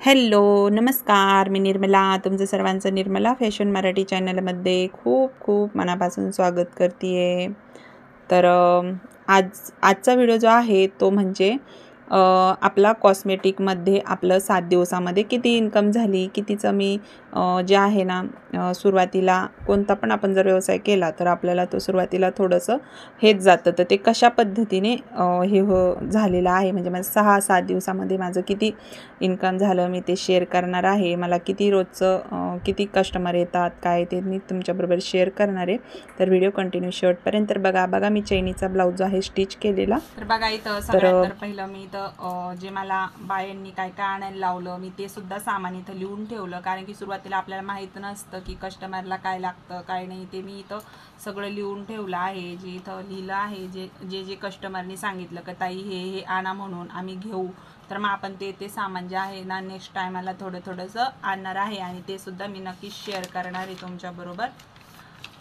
Hello, नमस्कार. मी निर्मला. तुमचं सर्वांचं निर्मला फॅशन मराठी चॅनलमध्ये खूप खूप मनापासून स्वागत करते आहे. तर आजचा व्हिडिओ जो आहे तो म्हणजे आपला कॉस्मेटिकमध्ये आपलं 7 दिवसामध्ये किती इन्कम झाली, कितीचं मी जे आहे ना सुरुवातीला कोणता पण आपण जर व्यवसाय केला तर आपल्याला तो सुरुवातीला थोडंसं हेच जातं. तर ते कशा पद्धतीने हे झालेलं आहे, म्हणजे माझं 6-7 दिवसामध्ये माझं किती इन्कम झालं मी ते शेअर करणार आहे. मला किती रोजचं किती कस्टमर येतात काय ते मी तुमच्याबरोबर शेअर करणार आहे. तर व्हिडिओ कंटिन्यू शेवटपर्यंत बघा मी चैनीचा ब्लाऊज आहे स्टिच केलेला. तर बघा इथं सगळ्यात तर पहिलं मी इथं जे मला बायांनी काय काय आणायला लावलं मी ते सुद्धा सामान इथं लिहून ठेवलं, कारण की सुरुवातीला आपल्याला माहीत नसतं की कस्टमरला काय लागतं काय नाही. ते मी इथं सगळं लिहून ठेवलं आहे. जे इथं लिहिलं आहे जे जे कस्टमरनी सांगितलं की ताई हे आणा म्हणून आम्ही घेऊ, तर मग आपण ते सामान जे आहे ना नेक्स्ट टायमाला थोडंसं आणणार आहे आणि ते सुद्धा मी नक्कीच शेअर करणार आहे तुमच्याबरोबर.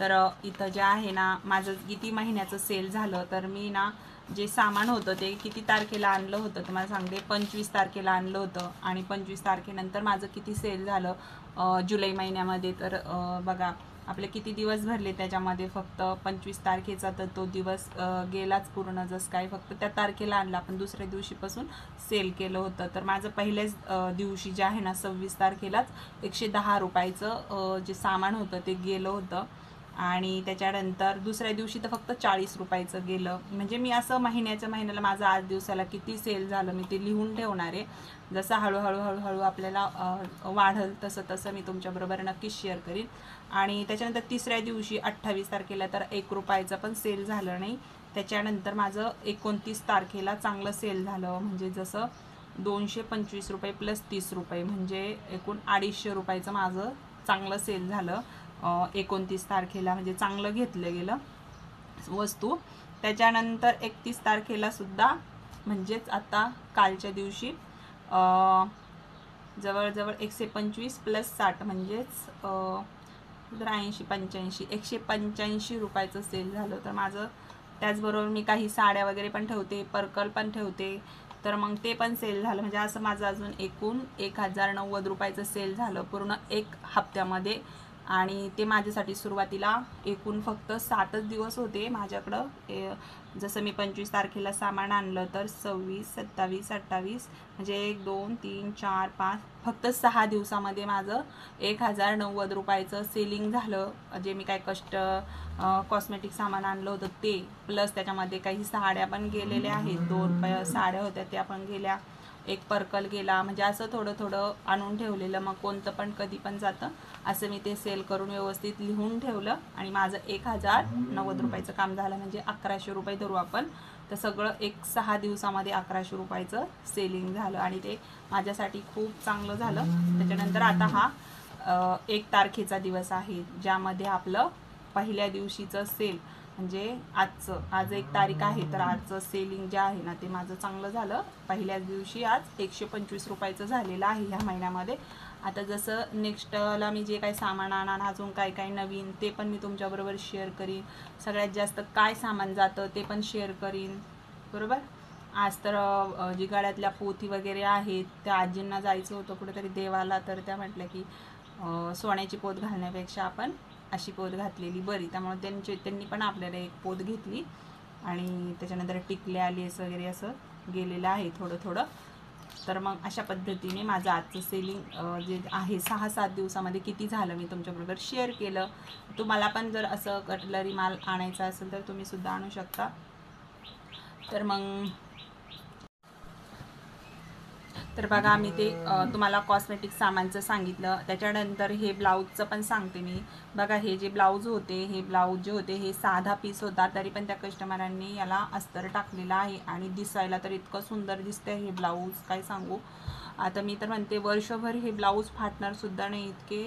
तर इथं जे आहे ना माझं किती महिन्याचं सेल झालं, तर मी ना जे सामान होतं ते किती तारखेला आणलं होतं तुम्हाला सांगते. 25 तारखेला आणलं होतं आणि 25 तारखेनंतर माझं किती सेल झालं जुलै महिन्यामध्ये. तर बघा आपले किती दिवस भरले त्याच्यामध्ये. फक्त 25 तारखेचा तर तो दिवस गेलाच पूर्ण, जसं काय फक्त त्या तारखेला आणला. आपण दुसऱ्या दिवशीपासून सेल केलं होतं. तर माझं पहिल्याच दिवशी जे आहे ना 26 तारखेलाच 110 रुपयाचं जे सामान होतं ते गेलं होतं आणि त्याच्यानंतर दुसऱ्या दिवशी तर फक्त 40 रुपयाचं गेलं. म्हणजे मी असं महिन्याला माझं 8 दिवसाला किती सेल झालं मी ते लिहून ठेवणार आहे. जसं हळूहळू आपल्याला वाढल तसं मी तुमच्याबरोबर नक्कीच शेअर करीन. आणि त्याच्यानंतर तिसऱ्या दिवशी 28 तारखेला तर 1 रुपयाचं पण सेल झालं नाही. त्याच्यानंतर माझं 29 तारखेला चांगलं सेल झालं, म्हणजे जसं 225 रुपये प्लस 30 रुपये म्हणजे एकूण 250 रुपयाचं माझं चांगलं सेल झालं 29 तारखेला. म्हणजे चांगलं घेतलं गेलं वस्तू. त्याच्यानंतर 31 तारखेला सुद्धा म्हणजेच आता कालच्या दिवशी जवळजवळ 125 प्लस 60 म्हणजेच 80-85 185 रुपयाचं सेल झालं. तर माझं त्याचबरोबर मी काही साड्या वगैरे पण ठेवते, पर्कल पण ठेवते, तर मग ते पण सेल झालं. म्हणजे असं माझं अजून एकूण 1090 रुपयाचं सेल झालं पूर्ण एक हप्त्यामध्ये. आणि ते माझ्यासाठी सुरुवातीला एकूण फक्त 7च दिवस होते माझ्याकडं. जसं मी 25 तारखेला सामान आणलं तर 26, 27, 28 म्हणजे 1, 2, 3, 4, 5 फक्त 6 दिवसामध्ये माझं 1090 रुपयाचं सेलिंग झालं. जे मी काय कॉस्मेटिक सामान आणलं होतं ते प्लस त्याच्यामध्ये काही साड्या पण गेलेल्या आहेत. 2 साड्या होत्या त्या पण गेल्या, एक पर्कल गेला. म्हणजे असं थोडं आणून ठेवलेलं, मग कोणतं पण कधी पण जातं असं मी ते सेल करून व्यवस्थित लिहून ठेवलं. आणि माझं 1090 रुपयाचं काम झालं, म्हणजे 1100 रुपये धरू आपण. तर सगळं 6 दिवसामध्ये 1100 रुपयाचं सेलिंग झालं आणि ते माझ्यासाठी खूप चांगलं झालं. त्याच्यानंतर आता हा 1 तारखेचा दिवस आहे, ज्यामध्ये आपलं पहिल्या दिवशीचं सेल म्हणजे आज 1 तारीख आहे, तर आजचं सेलिंग जे आहे ना ते माझं चांगलं झालं. पहिल्याच दिवशी आज 125 रुपयाचं झालेलं आहे ह्या महिन्यामध्ये. आता जसं नेक्स्टला मी जे काही सामान आणणार अजून काय नवीन ते पण मी तुमच्याबरोबर शेअर करीन. सगळ्यात जास्त काय सामान जातं ते पण शेअर करीन, बरोबर. आज तर जी गळ्यातल्या पोथी वगैरे आहेत त्या आजींना जायचं होतं कुठेतरी देवाला, तर त्या म्हटल्या की सोन्याची पोत घालण्यापेक्षा आपण अशी पोत घातलेली बरी. त्यामुळे त्यांनी पण आपल्याला एक पोत घेतली आणि त्याच्यानंतर टिकल्या लेस वगैरे असं गेलेलं आहे थोडं. तर मग अशा पद्धतीने माझं आजचं सेलिंग जे आहे 6-7 दिवसामध्ये किती झालं मी तुमच्याबरोबर शेअर केलं. तुम्हाला पण जर असं कटलरी माल आणायचा असेल तर तुम्ही सुद्धा आणू शकता. तर बघा मी ते तुम्हाला कॉस्मेटिक सामानचं सांगितलं. त्याच्यानंतर हे ब्लाऊजचं पण सांगते मी. बघा हे जे ब्लाऊज होते हे साधा पीस होता, तरी पण त्या कस्टमरांनी याला अस्तर टाकलेला आहे आणि दिसायला तर इतकं सुंदर दिसतंय हे ब्लाऊज, काय सांगू. आता मी तर म्हणते वर्षभर हे ब्लाऊज फाटणार सुद्धा नाही, इतके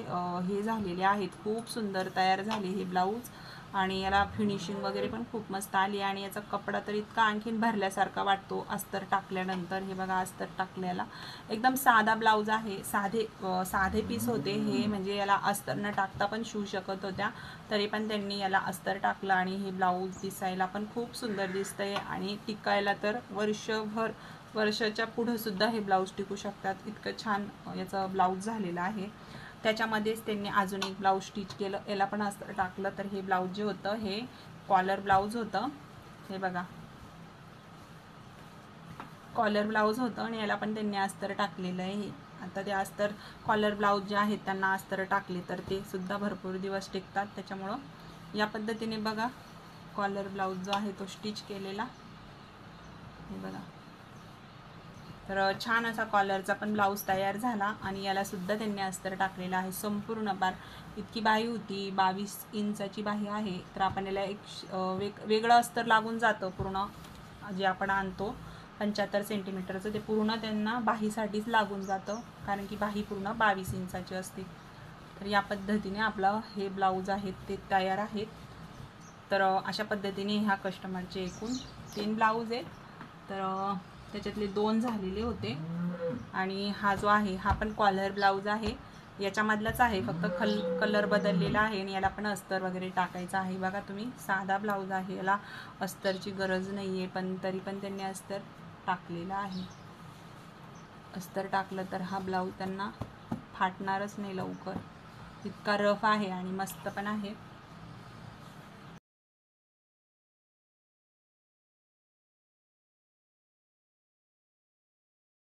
हे झालेले आहेत. खूप सुंदर तयार झाले हे ब्लाऊज आणि याला फिनिशिंग वगैरे पण खूप मस्त आली. आणि याचा कपडा तर इतका आणखीन भरल्यासारखा वाटतो अस्तर टाकल्यानंतर. हे बघा अस्तर टाकलेला एकदम साधा ब्लाऊज आहे. साधे पीस होते हे, म्हणजे याला अस्तर न टाकता पण शिवू शकत होत्या, तरी पण त्यांनी याला अस्तर टाकलं. आणि हे ब्लाऊज दिसायला पण खूप सुंदर दिसतंय आणि टिकायला तर वर्षाच्या पुढं सुद्धा हे ब्लाऊज टिकू शकतात, इतकं छान याचं ब्लाऊज झालेलं आहे. त्याच्यामध्येच त्यांनी अजून एक ब्लाऊज स्टिच केलं, याला पण अस्तर टाकलं. तर हे ब्लाऊज जे होतं हे कॉलर ब्लाऊज होतं, हे बघा कॉलर ब्लाऊज होतं आणि याला पण त्यांनी अस्तर टाकलेलं आहे. आता ते अस्तर कॉलर ब्लाऊज जे आहेत त्यांना अस्तर टाकले तर ते सुद्धा भरपूर दिवस टिकतात. त्याच्यामुळं या पद्धतीने बघा कॉलर ब्लाऊज जो आहे तो स्टिच केलेला, हे बघा. तर छान असा कॉलरचा पण ब्लाऊज तयार झाला आणि याला सुद्धा त्यांनी अस्तर टाकलेलं आहे. संपूर्ण बार इतकी बाही होती, 22 इंचाची बाही आहे. तर आपण याला एक वेगळं अस्तर लागून जातं पूर्ण, जे आपण आणतो 75 सेंटीमीटरचं ते पूर्ण त्यांना बाहीसाठीच लागून जातं, कारण की बाही पूर्ण 22 इंचाची असते. तर या पद्धतीने आपलं हे ब्लाऊज आहेत ते तयार आहेत. तर अशा पद्धतीने ह्या कस्टमरचे एकूण 3 ब्लाऊज आहेत. तर त्याच्यातले 2 झालेले होते आणि हा जो आहे हा पण कॉलर ब्लाऊज आहे, याच्यामधलाच आहे, फक्त कलर बदललेला आहे आणि याला पण अस्तर वगैरे टाकायचं आहे. बघा तुम्ही साधा ब्लाऊज आहे, याला अस्तरची गरज नाही आहे, पण तरी पण त्यांनी अस्तर टाकलेला आहे. अस्तर टाकलं तर हा ब्लाऊज त्यांना फाटणारच नाही लवकर, इतका रफ आहे आणि मस्त पण आहे.